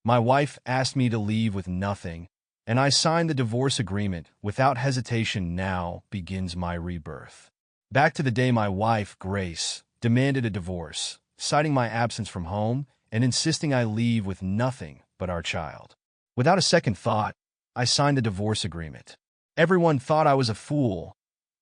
My wife asked me to leave with nothing, and I signed the divorce agreement without hesitation. Now begins my rebirth. Back to the day my wife, Grace, demanded a divorce, citing my absence from home and insisting I leave with nothing but our child. Without a second thought, I signed the divorce agreement. Everyone thought I was a fool,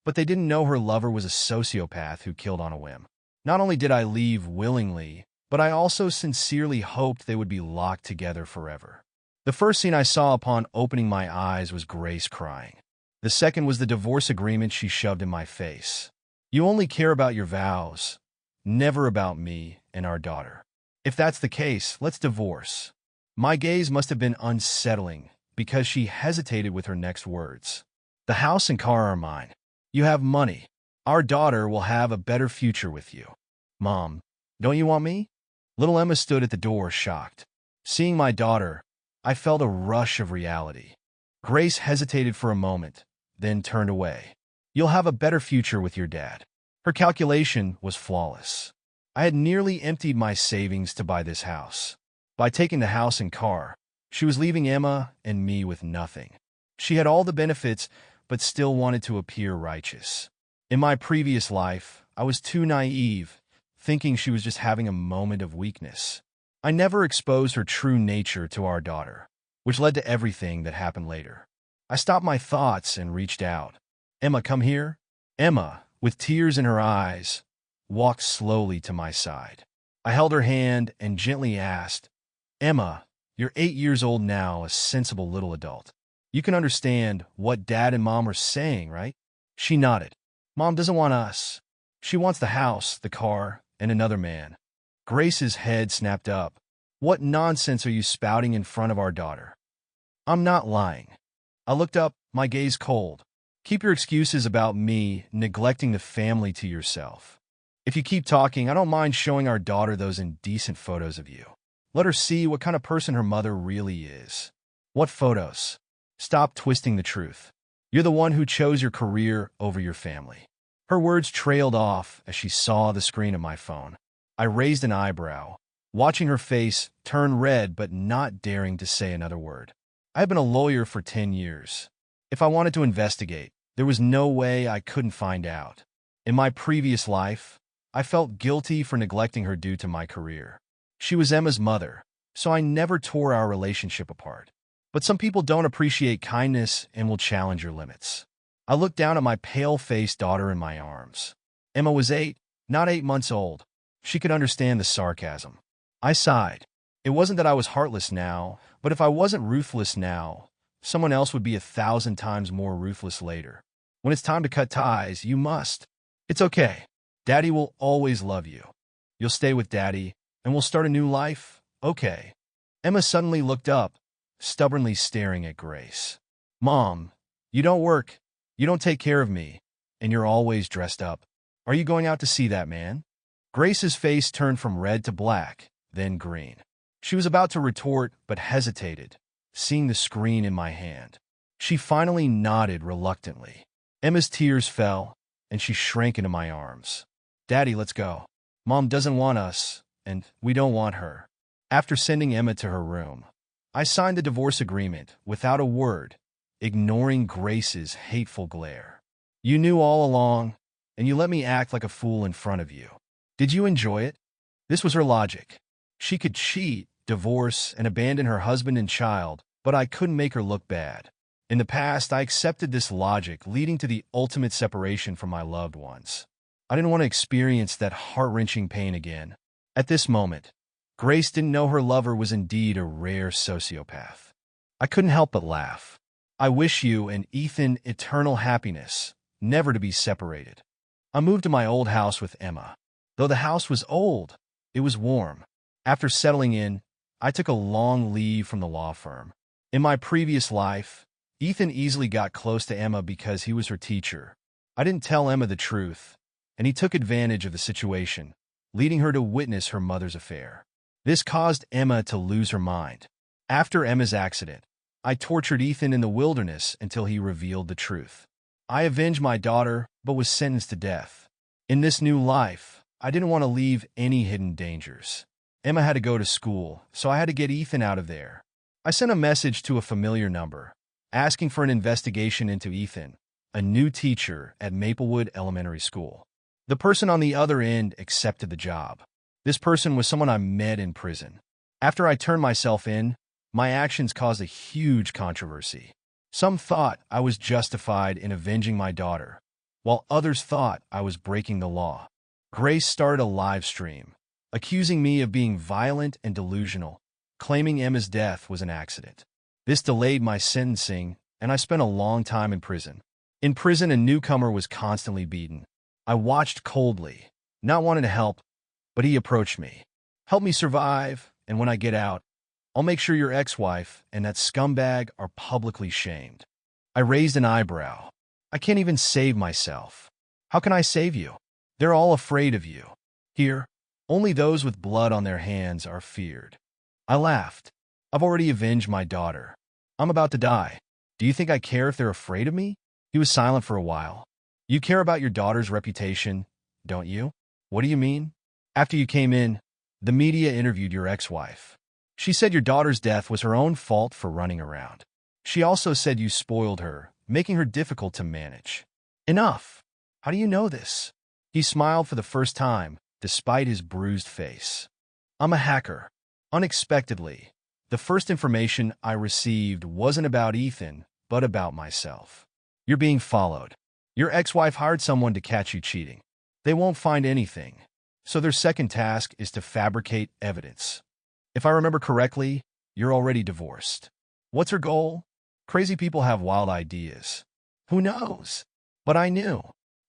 but they didn't know her lover was a sociopath who killed on a whim. Not only did I leave willingly, but I also sincerely hoped they would be locked together forever. The first scene I saw upon opening my eyes was Grace crying. The second was the divorce agreement she shoved in my face. You only care about your vows, never about me and our daughter. If that's the case, let's divorce. My gaze must have been unsettling because she hesitated with her next words. The house and car are mine. You have money. Our daughter will have a better future with you. Mom, don't you want me? Little Emma stood at the door, shocked. Seeing my daughter, I felt a rush of reality. Grace hesitated for a moment, then turned away. You'll have a better future with your dad. Her calculation was flawless. I had nearly emptied my savings to buy this house. By taking the house and car, she was leaving Emma and me with nothing. She had all the benefits, but still wanted to appear righteous. In my previous life, I was too naive, thinking she was just having a moment of weakness. I never exposed her true nature to our daughter, which led to everything that happened later. I stopped my thoughts and reached out. Emma, come here. Emma, with tears in her eyes, walked slowly to my side. I held her hand and gently asked, Emma, you're 8 years old now, a sensible little adult. You can understand what Dad and Mom are saying, right? She nodded. Mom doesn't want us. She wants the house, the car, and another man. Grace's head snapped up. What nonsense are you spouting in front of our daughter? I'm not lying. I looked up, my gaze cold. Keep your excuses about me neglecting the family to yourself. If you keep talking, I don't mind showing our daughter those indecent photos of you. Let her see what kind of person her mother really is. What photos? Stop twisting the truth. You're the one who chose your career over your family. Her words trailed off as she saw the screen of my phone. I raised an eyebrow, watching her face turn red but not daring to say another word. I had been a lawyer for 10 years. If I wanted to investigate, there was no way I couldn't find out. In my previous life, I felt guilty for neglecting her due to my career. She was Emma's mother, so I never tore our relationship apart. But some people don't appreciate kindness and will challenge your limits. I looked down at my pale-faced daughter in my arms. Emma was 8, not 8 months old. She could understand the sarcasm. I sighed. It wasn't that I was heartless now, but if I wasn't ruthless now, someone else would be 1,000 times more ruthless later. When it's time to cut ties, you must. It's okay. Daddy will always love you. You'll stay with Daddy, and we'll start a new life? Okay. Emma suddenly looked up, stubbornly staring at Grace. Mom, you don't work, you don't take care of me, and you're always dressed up. Are you going out to see that man? Grace's face turned from red to black, then green. She was about to retort, but hesitated, seeing the screen in my hand. She finally nodded reluctantly. Emma's tears fell, and she shrank into my arms. Daddy, let's go. Mom doesn't want us, and we don't want her. After sending Emma to her room, I signed the divorce agreement without a word, ignoring Grace's hateful glare. You knew all along, and you let me act like a fool in front of you. Did you enjoy it? This was her logic. She could cheat, divorce, and abandon her husband and child, but I couldn't make her look bad. In the past, I accepted this logic, leading to the ultimate separation from my loved ones. I didn't want to experience that heart-wrenching pain again. At this moment, Grace didn't know her lover was indeed a rare sociopath. I couldn't help but laugh. I wish you and Ethan eternal happiness, never to be separated. I moved to my old house with Emma. Though the house was old, it was warm. After settling in, I took a long leave from the law firm. In my previous life, Ethan easily got close to Emma because he was her teacher. I didn't tell Emma the truth, and he took advantage of the situation, leading her to witness her mother's affair. This caused Emma to lose her mind. After Emma's accident, I tortured Ethan in the wilderness until he revealed the truth. I avenged my daughter, but was sentenced to death. In this new life, I didn't want to leave any hidden dangers. Emma had to go to school, so I had to get Ethan out of there. I sent a message to a familiar number, asking for an investigation into Ethan, a new teacher at Maplewood Elementary School. The person on the other end accepted the job. This person was someone I met in prison. After I turned myself in, my actions caused a huge controversy. Some thought I was justified in avenging my daughter, while others thought I was breaking the law. Grace started a live stream, accusing me of being violent and delusional, claiming Emma's death was an accident. This delayed my sentencing, and I spent a long time in prison. In prison, a newcomer was constantly beaten. I watched coldly, not wanting to help, but he approached me. Help me survive, and when I get out, I'll make sure your ex-wife and that scumbag are publicly shamed. I raised an eyebrow. I can't even save myself. How can I save you? They're all afraid of you. Here, only those with blood on their hands are feared. I laughed. I've already avenged my daughter. I'm about to die. Do you think I care if they're afraid of me? He was silent for a while. You care about your daughter's reputation, don't you? What do you mean? After you came in, the media interviewed your ex-wife. She said your daughter's death was her own fault for running around. She also said you spoiled her, making her difficult to manage. Enough. How do you know this? He smiled for the first time, despite his bruised face. I'm a hacker. Unexpectedly, the first information I received wasn't about Ethan, but about myself. You're being followed. Your ex-wife hired someone to catch you cheating. They won't find anything, so their second task is to fabricate evidence. If I remember correctly, you're already divorced. What's her goal? Crazy people have wild ideas. Who knows? But I knew.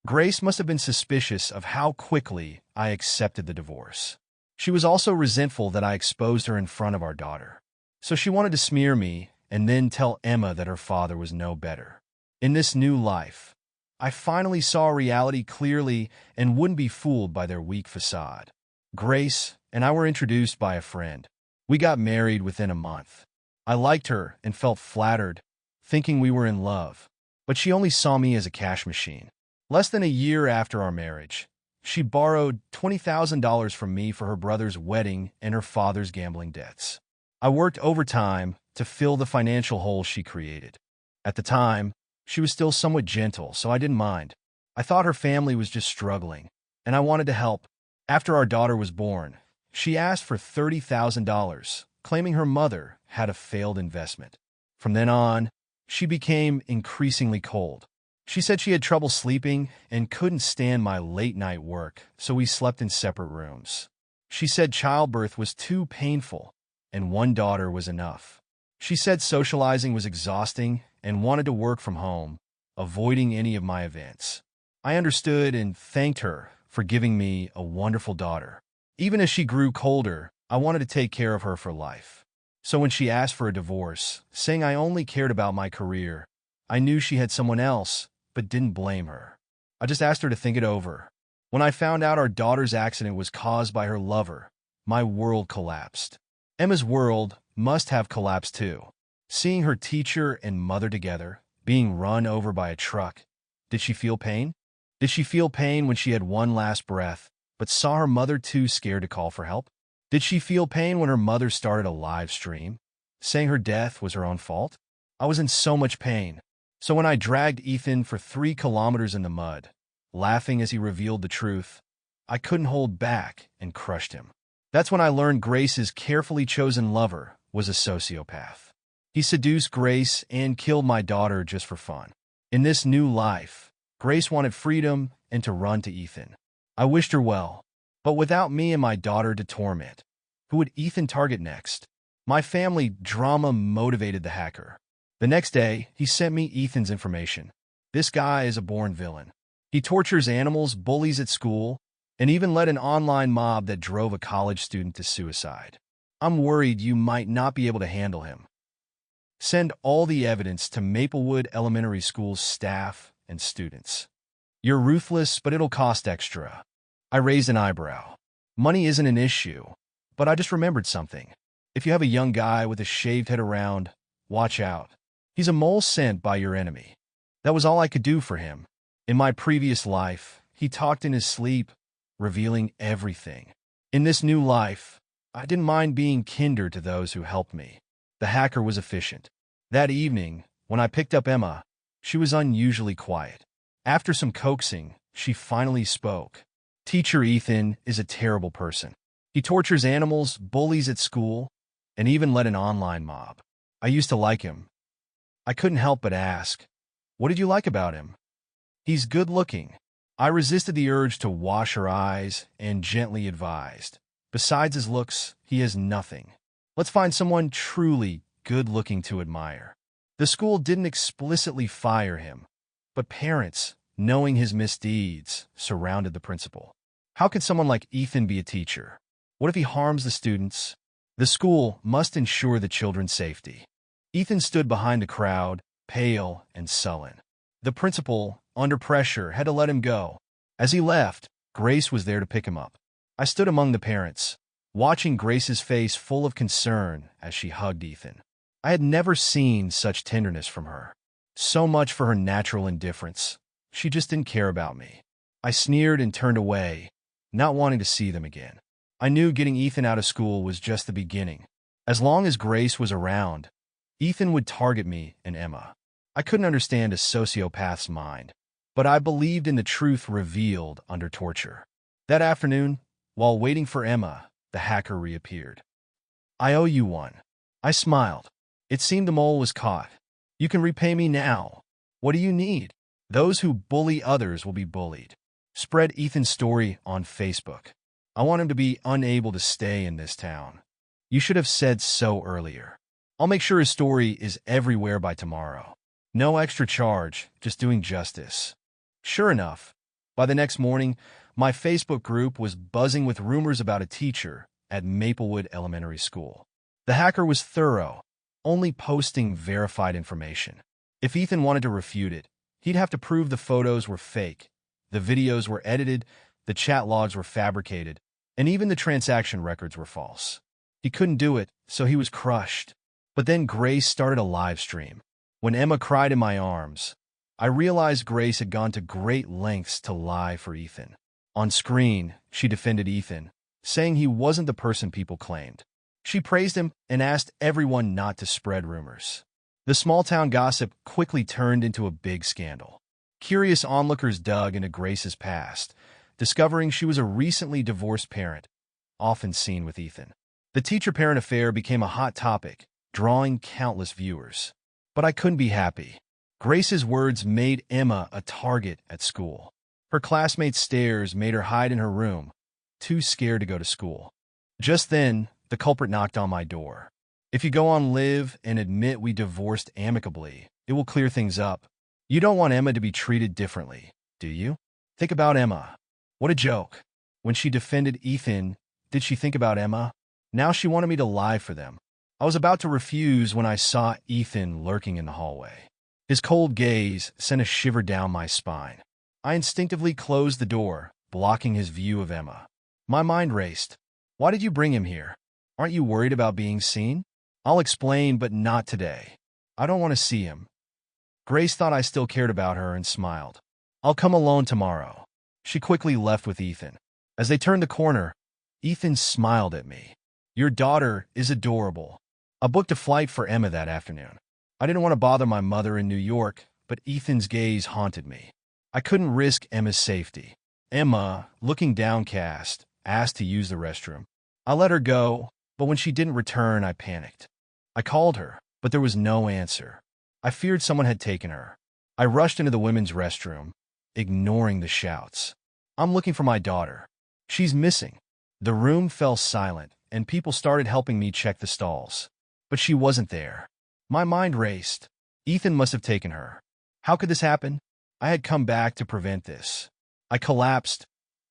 Grace must have been suspicious of how quickly I accepted the divorce. She was also resentful that I exposed her in front of our daughter. So she wanted to smear me and then tell Emma that her father was no better. In this new life, I finally saw reality clearly and wouldn't be fooled by their weak facade. Grace and I were introduced by a friend. We got married within a month. I liked her and felt flattered, thinking we were in love. But she only saw me as a cash machine. Less than a year after our marriage, she borrowed $20,000 from me for her brother's wedding and her father's gambling debts. I worked overtime to fill the financial hole she created. At the time, she was still somewhat gentle, so I didn't mind. I thought her family was just struggling, and I wanted to help. After our daughter was born, she asked for $30,000, claiming her mother had a failed investment. From then on, she became increasingly cold. She said she had trouble sleeping and couldn't stand my late-night work, so we slept in separate rooms. She said childbirth was too painful, and one daughter was enough. She said socializing was exhausting and wanted to work from home, avoiding any of my events. I understood and thanked her for giving me a wonderful daughter. Even as she grew colder, I wanted to take care of her for life. So when she asked for a divorce, saying I only cared about my career, I knew she had someone else, but didn't blame her. I just asked her to think it over. When I found out our daughter's accident was caused by her lover, my world collapsed. Emma's world must have collapsed too. Seeing her teacher and mother together, being run over by a truck. Did she feel pain? Did she feel pain when she had one last breath, but saw her mother too scared to call for help? Did she feel pain when her mother started a live stream, saying her death was her own fault? I was in so much pain. So when I dragged Ethan for 3 kilometers in the mud, laughing as he revealed the truth, I couldn't hold back and crushed him. That's when I learned Grace's carefully chosen lover was a sociopath. He seduced Grace and killed my daughter just for fun. In this new life, Grace wanted freedom and to run to Ethan. I wished her well, but without me and my daughter to torment, who would Ethan target next? My family drama motivated the hacker. The next day, he sent me Ethan's information. This guy is a born villain. He tortures animals, bullies at school, and even led an online mob that drove a college student to suicide. I'm worried you might not be able to handle him. Send all the evidence to Maplewood Elementary School's staff and students. You're ruthless, but it'll cost extra. I raised an eyebrow. Money isn't an issue, but I just remembered something. If you have a young guy with a shaved head around, watch out. He's a mole sent by your enemy. That was all I could do for him. In my previous life, he talked in his sleep, revealing everything. In this new life, I didn't mind being kinder to those who helped me. The hacker was efficient. That evening, when I picked up Emma, she was unusually quiet. After some coaxing, she finally spoke. Teacher Ethan is a terrible person. He tortures animals, bullies at school, and even led an online mob. I used to like him. I couldn't help but ask, "What did you like about him?" "He's good-looking." I resisted the urge to wash her eyes and gently advised, "Besides his looks, he has nothing. Let's find someone truly good-looking to admire." The school didn't explicitly fire him, but parents, knowing his misdeeds, surrounded the principal. How could someone like Ethan be a teacher? What if he harms the students? The school must ensure the children's safety. Ethan stood behind the crowd, pale and sullen. The principal, under pressure, had to let him go. As he left, Grace was there to pick him up. I stood among the parents, watching Grace's face full of concern as she hugged Ethan. I had never seen such tenderness from her. So much for her natural indifference. She just didn't care about me. I sneered and turned away, not wanting to see them again. I knew getting Ethan out of school was just the beginning. As long as Grace was around, Ethan would target me and Emma. I couldn't understand a sociopath's mind, but I believed in the truth revealed under torture. That afternoon, while waiting for Emma, the hacker reappeared. "I owe you one." I smiled. It seemed the mole was caught. "You can repay me now. What do you need?" "Those who bully others will be bullied." Spread Ethan's story on Facebook. I want him to be unable to stay in this town. You should have said so earlier. I'll make sure his story is everywhere by tomorrow. No extra charge, just doing justice. Sure enough, by the next morning, my Facebook group was buzzing with rumors about a teacher at Maplewood Elementary School. The hacker was thorough, only posting verified information. If Ethan wanted to refute it, he'd have to prove the photos were fake, the videos were edited, the chat logs were fabricated, and even the transaction records were false. He couldn't do it, so he was crushed. But then Grace started a live stream. When Emma cried in my arms, I realized Grace had gone to great lengths to lie for Ethan. On screen, she defended Ethan, saying he wasn't the person people claimed. She praised him and asked everyone not to spread rumors. The small-town gossip quickly turned into a big scandal. Curious onlookers dug into Grace's past, discovering she was a recently divorced parent, often seen with Ethan. The teacher-parent affair became a hot topic, drawing countless viewers. But I couldn't be happy. Grace's words made Emma a target at school. Her classmates' stares made her hide in her room, too scared to go to school. Just then, the culprit knocked on my door. "If you go on live and admit we divorced amicably, it will clear things up. You don't want Emma to be treated differently, do you? Think about Emma." What a joke. When she defended Ethan, did she think about Emma? Now she wanted me to lie for them. I was about to refuse when I saw Ethan lurking in the hallway. His cold gaze sent a shiver down my spine. I instinctively closed the door, blocking his view of Emma. My mind raced. "Why did you bring him here? Aren't you worried about being seen?" "I'll explain, but not today. I don't want to see him." Grace thought I still cared about her and smiled. "I'll come alone tomorrow." She quickly left with Ethan. As they turned the corner, Ethan smiled at me. "Your daughter is adorable." I booked a flight for Emma that afternoon. I didn't want to bother my mother in New York, but Ethan's gaze haunted me. I couldn't risk Emma's safety. Emma, looking downcast, asked to use the restroom. I let her go, but when she didn't return, I panicked. I called her, but there was no answer. I feared someone had taken her. I rushed into the women's restroom, ignoring the shouts. "I'm looking for my daughter. She's missing." The room fell silent, and people started helping me check the stalls. But she wasn't there. My mind raced. Ethan must have taken her. How could this happen? I had come back to prevent this. I collapsed,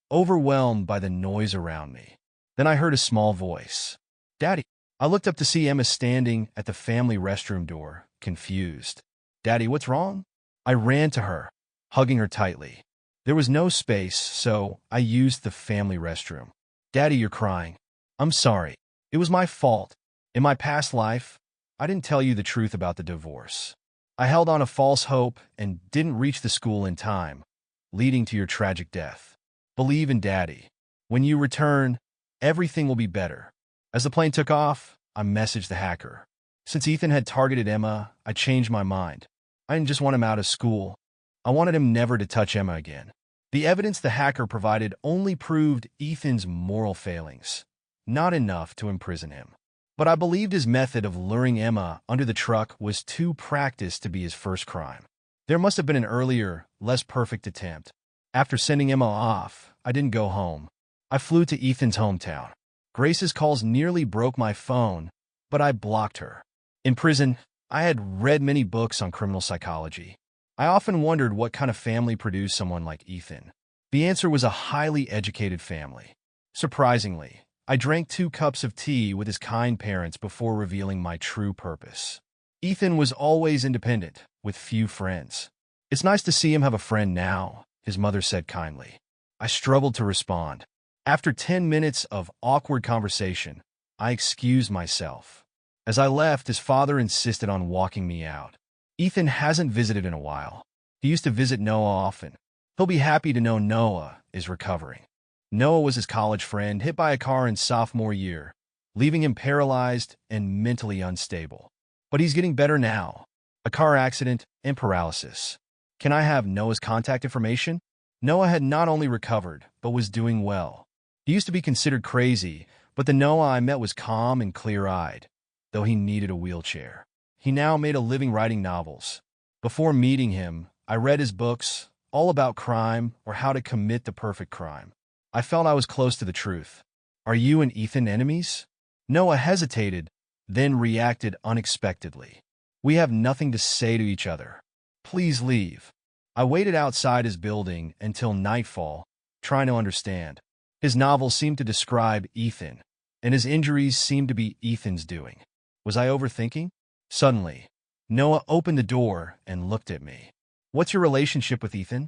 overwhelmed by the noise around me. Then I heard a small voice. "Daddy." I looked up to see Emma standing at the family restroom door, confused. "Daddy, what's wrong?" I ran to her, hugging her tightly. There was no space, so I used the family restroom. "Daddy, you're crying." "I'm sorry. It was my fault. In my past life, I didn't tell you the truth about the divorce. I held on a false hope and didn't reach the school in time, leading to your tragic death. Believe in Daddy. When you return, everything will be better." As the plane took off, I messaged the hacker. Since Ethan had targeted Emma, I changed my mind. I didn't just want him out of school. I wanted him never to touch Emma again. The evidence the hacker provided only proved Ethan's moral failings, not enough to imprison him. But I believed his method of luring Emma under the truck was too practiced to be his first crime. There must have been an earlier, less perfect attempt. After sending Emma off, I didn't go home. I flew to Ethan's hometown. Grace's calls nearly broke my phone, but I blocked her. In prison, I had read many books on criminal psychology. I often wondered what kind of family produced someone like Ethan. The answer was a highly educated family. Surprisingly, I drank 2 cups of tea with his kind parents before revealing my true purpose. Ethan was always independent, with few friends. "It's nice to see him have a friend now," his mother said kindly. I struggled to respond. After 10 minutes of awkward conversation, I excused myself. As I left, his father insisted on walking me out. "Ethan hasn't visited in a while. He used to visit Noah often. He'll be happy to know Noah is recovering." Noah was his college friend, hit by a car in sophomore year, leaving him paralyzed and mentally unstable. But he's getting better now. A car accident and paralysis. "Can I have Noah's contact information?" Noah had not only recovered, but was doing well. He used to be considered crazy, but the Noah I met was calm and clear-eyed, though he needed a wheelchair. He now made a living writing novels. Before meeting him, I read his books, all about crime or how to commit the perfect crime. I felt I was close to the truth. "Are you and Ethan enemies?" Noah hesitated, then reacted unexpectedly. "We have nothing to say to each other. Please leave." I waited outside his building until nightfall, trying to understand. His novel seemed to describe Ethan, and his injuries seemed to be Ethan's doing. Was I overthinking? Suddenly, Noah opened the door and looked at me. "What's your relationship with Ethan?"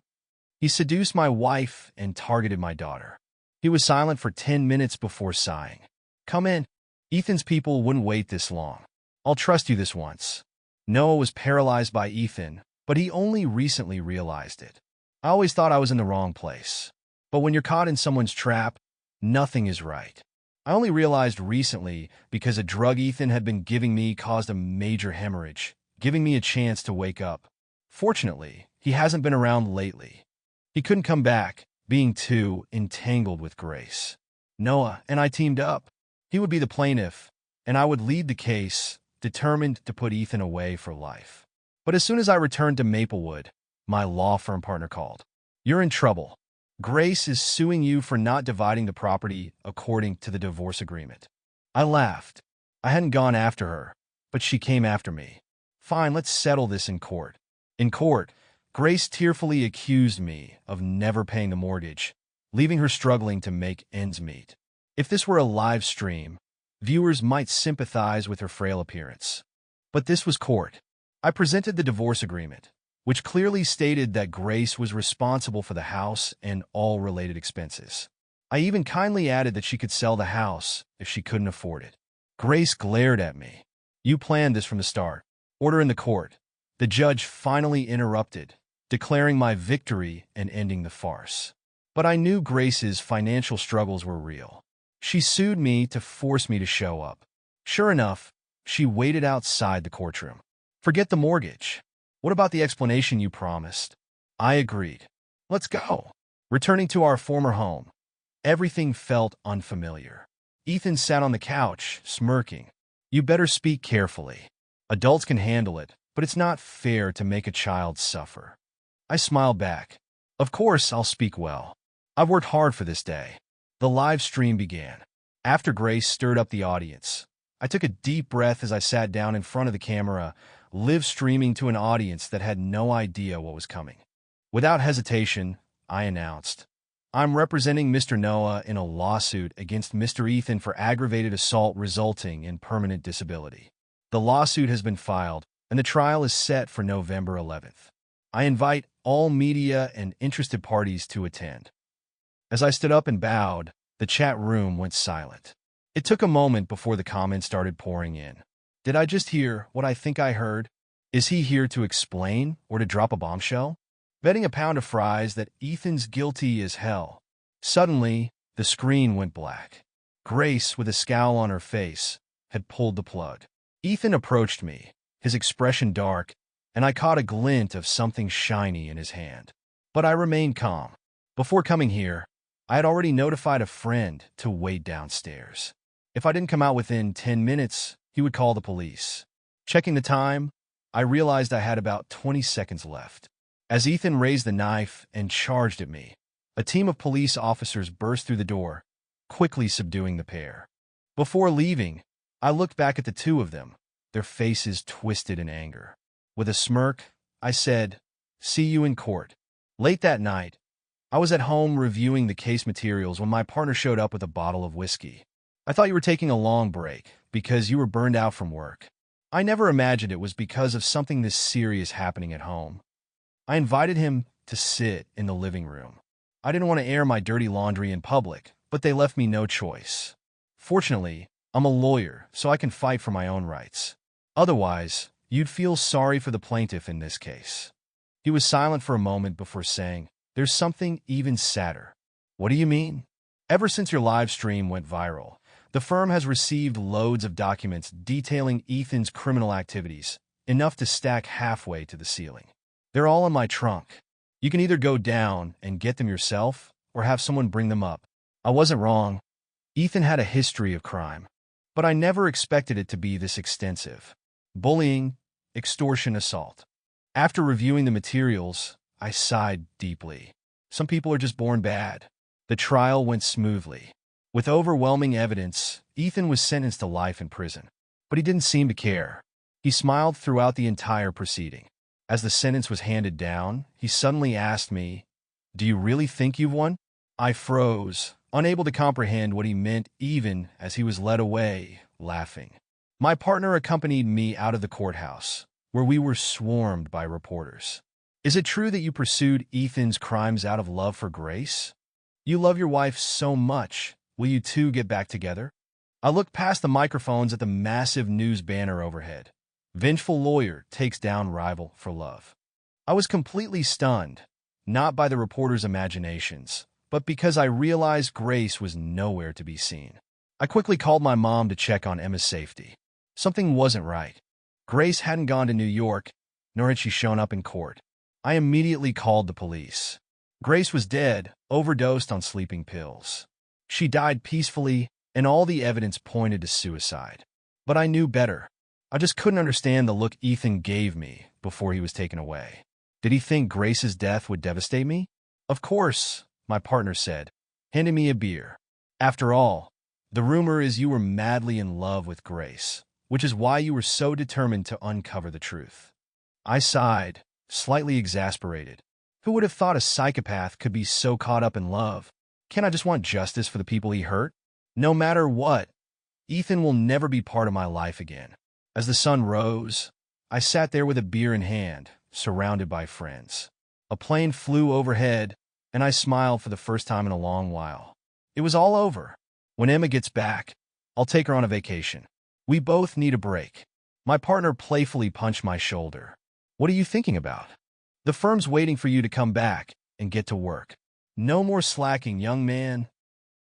"He seduced my wife and targeted my daughter." He was silent for 10 minutes before sighing. "Come in. Ethan's people wouldn't wait this long. I'll trust you this once." Noah was paralyzed by Ethan, but he only recently realized it. I always thought I was in the wrong place. But when you're caught in someone's trap, nothing is right. I only realized recently because a drug Ethan had been giving me caused a major hemorrhage, giving me a chance to wake up. Fortunately, he hasn't been around lately. He couldn't come back, being too entangled with Grace. Noah and I teamed up. He would be the plaintiff, and I would lead the case, determined to put Ethan away for life. But as soon as I returned to Maplewood, my law firm partner called. "You're in trouble. Grace is suing you for not dividing the property according to the divorce agreement." I laughed. I hadn't gone after her, but she came after me. "Fine, let's settle this in court." In court, Grace tearfully accused me of never paying the mortgage, leaving her struggling to make ends meet. If this were a live stream, viewers might sympathize with her frail appearance. But this was court. I presented the divorce agreement, which clearly stated that Grace was responsible for the house and all related expenses. I even kindly added that she could sell the house if she couldn't afford it. Grace glared at me. "You planned this from the start." Order in the court. The judge finally interrupted, declaring my victory and ending the farce. But I knew Grace's financial struggles were real. She sued me to force me to show up. Sure enough, she waited outside the courtroom. "Forget the mortgage. What about the explanation you promised?" I agreed. "Let's go." Returning to our former home, everything felt unfamiliar. Ethan sat on the couch, smirking. "You better speak carefully. Adults can handle it, but it's not fair to make a child suffer." I smiled back. "Of course I'll speak well. I've worked hard for this day." The live stream began. After Grace stirred up the audience, I took a deep breath as I sat down in front of the camera, live streaming to an audience that had no idea what was coming. Without hesitation, I announced, "I'm representing Mr. Noah in a lawsuit against Mr. Ethan for aggravated assault resulting in permanent disability. The lawsuit has been filed, and the trial is set for November 11th. I invite all media and interested parties to attend." As I stood up and bowed, the chat room went silent. It took a moment before the comments started pouring in. Did I just hear what I think I heard? Is he here to explain or to drop a bombshell? Betting a pound of fries that Ethan's guilty as hell. Suddenly, the screen went black. Grace, with a scowl on her face, had pulled the plug. Ethan approached me, his expression dark, and I caught a glint of something shiny in his hand. But I remained calm. Before coming here, I had already notified a friend to wait downstairs. If I didn't come out within 10 minutes, he would call the police. Checking the time, I realized I had about 20 seconds left. As Ethan raised the knife and charged at me, a team of police officers burst through the door, quickly subduing the pair. Before leaving, I looked back at the two of them, their faces twisted in anger. With a smirk, I said, "See you in court." Late that night, I was at home reviewing the case materials when my partner showed up with a bottle of whiskey. "I thought you were taking a long break because you were burned out from work." I never imagined it was because of something this serious happening at home. I invited him to sit in the living room. I didn't want to air my dirty laundry in public, but they left me no choice. Fortunately, I'm a lawyer, so I can fight for my own rights. Otherwise, you'd feel sorry for the plaintiff in this case. He was silent for a moment before saying, "There's something even sadder." "What do you mean?" "Ever since your live stream went viral, the firm has received loads of documents detailing Ethan's criminal activities, enough to stack halfway to the ceiling. They're all in my trunk. You can either go down and get them yourself or have someone bring them up." I wasn't wrong. Ethan had a history of crime, but I never expected it to be this extensive. Bullying, extortion, assault. After reviewing the materials, I sighed deeply. Some people are just born bad. The trial went smoothly. With overwhelming evidence, Ethan was sentenced to life in prison. But he didn't seem to care. He smiled throughout the entire proceeding. As the sentence was handed down, he suddenly asked me, "Do you really think you've won?" I froze, unable to comprehend what he meant even as he was led away, laughing. My partner accompanied me out of the courthouse, where we were swarmed by reporters. "Is it true that you pursued Ethan's crimes out of love for Grace? You love your wife so much. Will you two get back together?" I looked past the microphones at the massive news banner overhead. "Vengeful lawyer takes down rival for love." I was completely stunned, not by the reporters' imaginations, but because I realized Grace was nowhere to be seen. I quickly called my mom to check on Emma's safety. Something wasn't right. Grace hadn't gone to New York, nor had she shown up in court. I immediately called the police. Grace was dead, overdosed on sleeping pills. She died peacefully, and all the evidence pointed to suicide. But I knew better. I just couldn't understand the look Ethan gave me before he was taken away. Did he think Grace's death would devastate me? "Of course," my partner said, handing me a beer. "After all, the rumor is you were madly in love with Grace, which is why you were so determined to uncover the truth." I sighed, slightly exasperated. Who would have thought a psychopath could be so caught up in love? Can't I just want justice for the people he hurt? No matter what, Ethan will never be part of my life again. As the sun rose, I sat there with a beer in hand, surrounded by friends. A plane flew overhead, and I smiled for the first time in a long while. It was all over. When Emma gets back, I'll take her on a vacation. We both need a break. My partner playfully punched my shoulder. "What are you thinking about?" "The firm's waiting for you to come back and get to work." "No more slacking, young man.